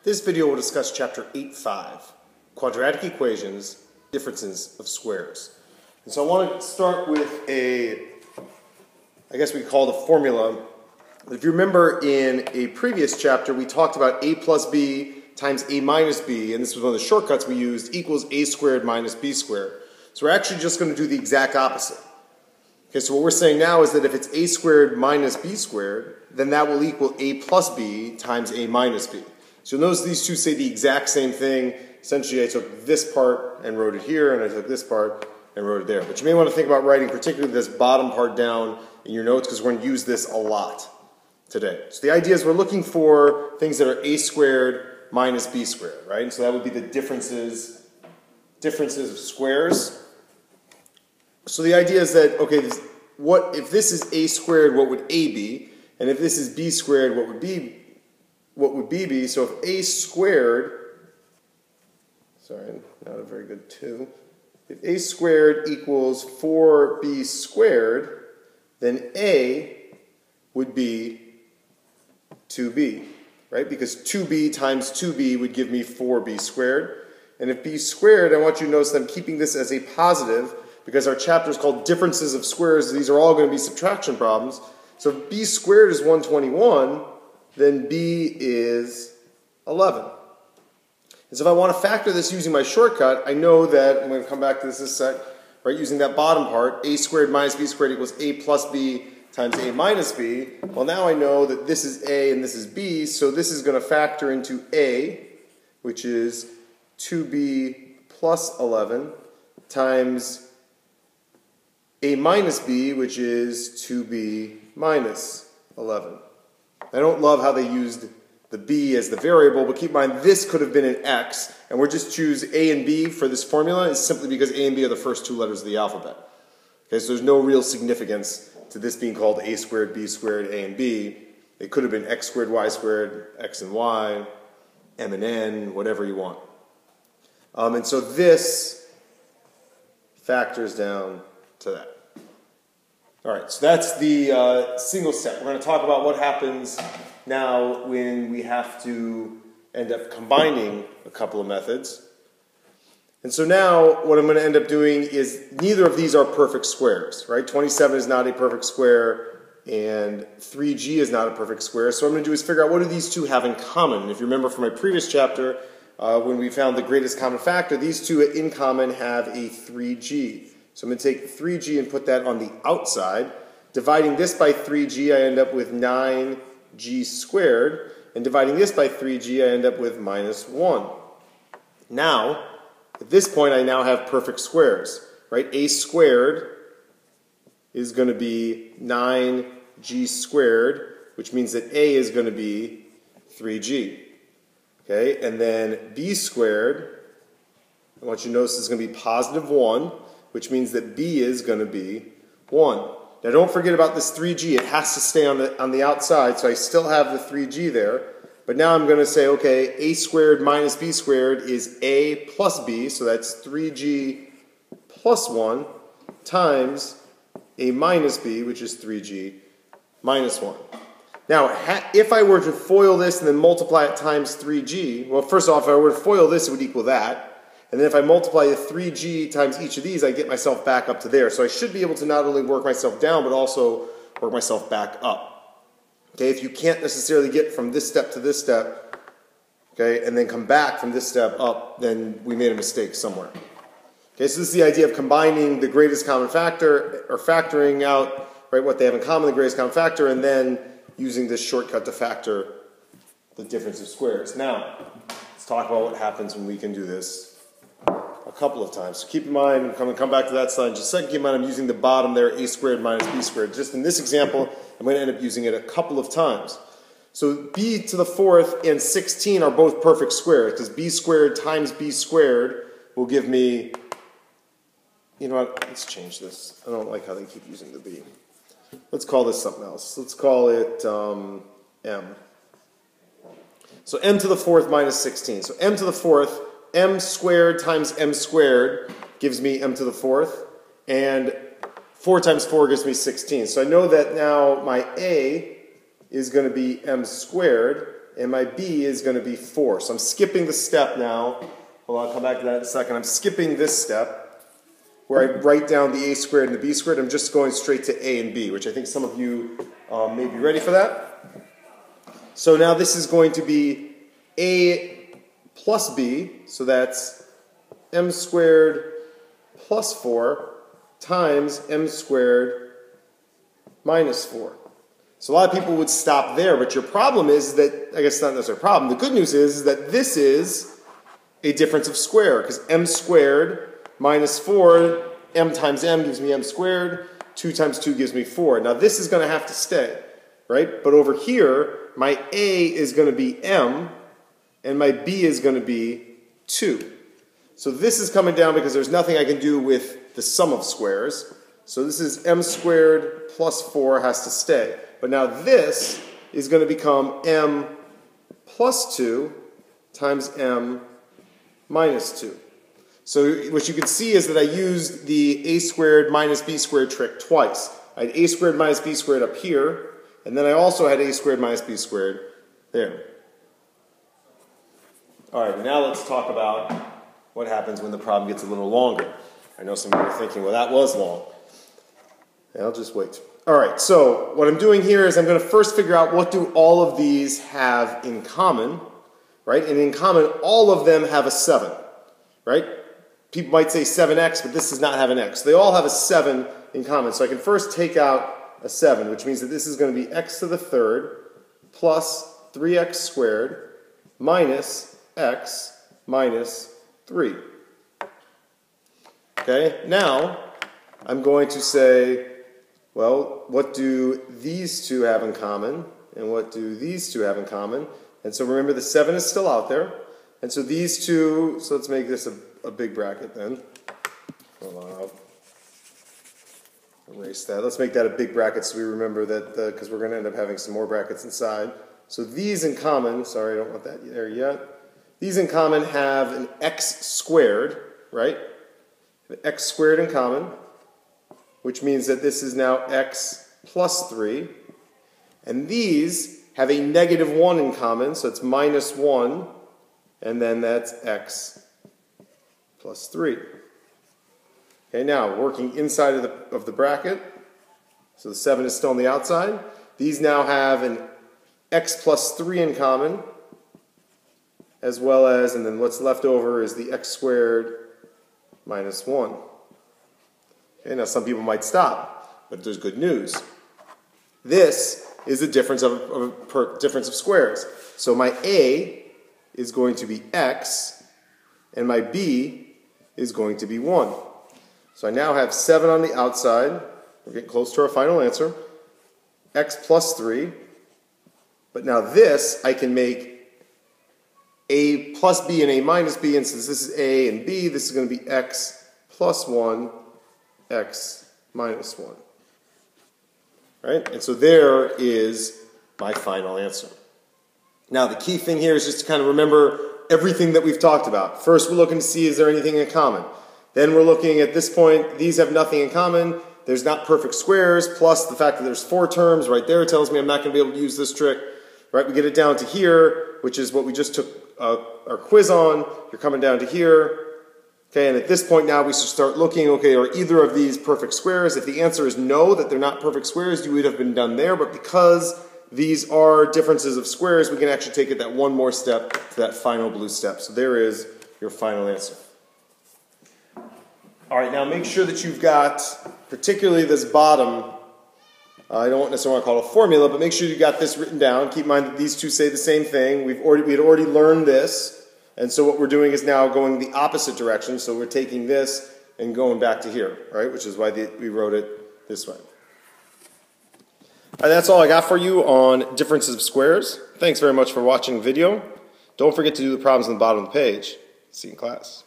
This video will discuss Chapter 8.5, Quadratic Equations, Differences of Squares. And so I want to start with I guess we call it a formula. If you remember in a previous chapter, we talked about a plus b times a minus b, and this was one of the shortcuts we used, equals a squared minus b squared. So we're actually just going to do the exact opposite. Okay, so what we're saying now is that if it's a squared minus b squared, then that will equal a plus b times a minus b. So you'll notice these two say the exact same thing. Essentially, I took this part and wrote it here, and I took this part and wrote it there. But you may want to think about writing particularly this bottom part down in your notes because we're going to use this a lot today. So the idea is we're looking for things that are a squared minus b squared, right? And so that would be the differences of squares. So the idea is that, okay, if this is a squared, what would a be? And if this is b squared, what would b be? So if a squared, sorry, not a very good 2. If a squared equals 4b squared, then a would be 2b, right? Because 2b times 2b would give me 4b squared. And if b squared, I want you to notice that I'm keeping this as a positive because our chapter is called Differences of Squares. These are all going to be subtraction problems. So if b squared is 121, then b is 11. And so if I want to factor this using my shortcut, I know that, I'm going to come back to this in a sec, right, using that bottom part, a squared minus b squared equals a plus b times a minus b. Well, now I know that this is a and this is b, so this is going to factor into a, which is 2b plus 11, times a minus b, which is 2b minus 11. I don't love how they used the b as the variable, but keep in mind this could have been an x, and we're just choose a and b for this formula is simply because a and b are the first 2 letters of the alphabet. Okay, so there's no real significance to this being called a squared, b squared, a and b. It could have been x squared, y squared, x and y, m and n, whatever you want. And so this factors down to that. All right, so that's the single step. We're going to talk about what happens now when we have to end up combining a couple of methods. And so now what I'm going to end up doing is neither of these are perfect squares, right? 27 is not a perfect square and 3g is not a perfect square. So what I'm going to do is figure out what do these two have in common. And if you remember from my previous chapter, when we found the greatest common factor, these two in common have a 3g. So I'm going to take 3g and put that on the outside. Dividing this by 3g, I end up with 9g squared. And dividing this by 3g, I end up with minus 1. Now, at this point, I now have perfect squares, right? A squared is going to be 9g squared, which means that a is going to be 3g. Okay, and then b squared, I want you to notice is going to be positive 1, which means that b is going to be 1. Now don't forget about this 3g. It has to stay on the outside, so I still have the 3g there. But now I'm going to say, okay, a squared minus b squared is a plus b, so that's 3g plus 1 times a minus b, which is 3g minus 1. Now, if I were to FOIL this and then multiply it times 3g, well, first off, if I were to FOIL this, it would equal that. And then if I multiply the 3g times each of these, I get myself back up to there. So I should be able to not only work myself down, but also work myself back up. Okay, if you can't necessarily get from this step to this step, okay, and then come back from this step up, then we made a mistake somewhere. Okay, so this is the idea of combining the greatest common factor, or factoring out, right, what they have in common, the greatest common factor, and then using this shortcut to factor the difference of squares. Now, let's talk about what happens when we can do this a couple of times. So keep in mind, I'm going to come back to that slide in just a second. Keep in mind I'm using the bottom there, a squared minus b squared. Just in this example, I'm going to end up using it a couple of times. So b to the 4th and 16 are both perfect squares because b squared times b squared will give me, you know what, let's change this. I don't like how they keep using the b. Let's call this something else. Let's call it m. So m to the 4th minus 16. So m to the 4th, m squared times m squared gives me m to the 4th, and 4 times 4 gives me 16. So I know that now my a is going to be m squared, and my b is going to be 4. So I'm skipping the step now. Hold on, I'll come back to that in a second. I'm skipping this step where I write down the a squared and the b squared. I'm just going straight to a and b, which I think some of you may be ready for that. So now this is going to be a plus b, so that's m squared plus 4 times m squared minus 4. So a lot of people would stop there, but your problem is that, I guess not necessarily a problem, the good news is that this is a difference of square, because m squared minus 4, m times m gives me m squared, 2 times 2 gives me 4. Now this is going to have to stay, right? But over here, my a is going to be m, and my b is going to be 2. So this is coming down because there's nothing I can do with the sum of squares. So this is m squared plus 4 has to stay. But now this is going to become m plus 2 times m minus 2. So what you can see is that I used the a squared minus b squared trick twice. I had a squared minus b squared up here, and then I also had a squared minus b squared there. All right, now let's talk about what happens when the problem gets a little longer. I know some of you are thinking, well, that was long. I'll just wait. All right, so what I'm doing here is I'm going to first figure out what do all of these have in common, right? And in common, all of them have a 7, right? People might say 7x, but this does not have an x. They all have a 7 in common. So I can first take out a 7, which means that this is going to be x to the third plus 3x squared minus x minus 3. Okay, now I'm going to say, well, what do these two have in common? And what do these two have in common? And so remember, the 7 is still out there. And so these two, so let's make this a big bracket then. Hold on, I'll erase that. Let's make that a big bracket so we remember that, because we're going to end up having some more brackets inside. So these in common, sorry, I don't want that there yet. These in common have an x squared, right? An x squared in common, which means that this is now x plus 3. And these have a negative 1 in common, so it's minus 1, and then that's x plus 3. Okay, now working inside of the bracket, so the 7 is still on the outside. These now have an x plus 3 in common, as well as, and then what's left over is the x squared minus 1. Okay, now some people might stop, but there's good news. This is a difference of squares. So my a is going to be x, and my b is going to be 1. So I now have 7 on the outside. We're getting close to our final answer. X plus 3. But now this, I can make a plus b and a minus b, and since this is a and b, this is going to be x plus 1, x minus 1. Right? And so there is my final answer. Now the key thing here is just to kind of remember everything that we've talked about. First we're looking to see, is there anything in common? Then we're looking at this point, these have nothing in common. There's not perfect squares, plus the fact that there's 4 terms right there tells me I'm not going to be able to use this trick. Right? We get it down to here, which is what we just took our quiz on. You're coming down to here. Okay, and at this point now we should start looking, okay, are either of these perfect squares? If the answer is no, that they're not perfect squares, you would have been done there, but because these are differences of squares, we can actually take it that one more step to that final blue step. So there is your final answer. All right, now make sure that you've got, particularly this bottom, I don't necessarily want to call it a formula, but make sure you got this written down. Keep in mind that these two say the same thing. We had already learned this. And so what we're doing is now going the opposite direction. So we're taking this and going back to here, right? Which is why we wrote it this way. And that's all I got for you on differences of squares. Thanks very much for watching the video. Don't forget to do the problems on the bottom of the page. See you in class.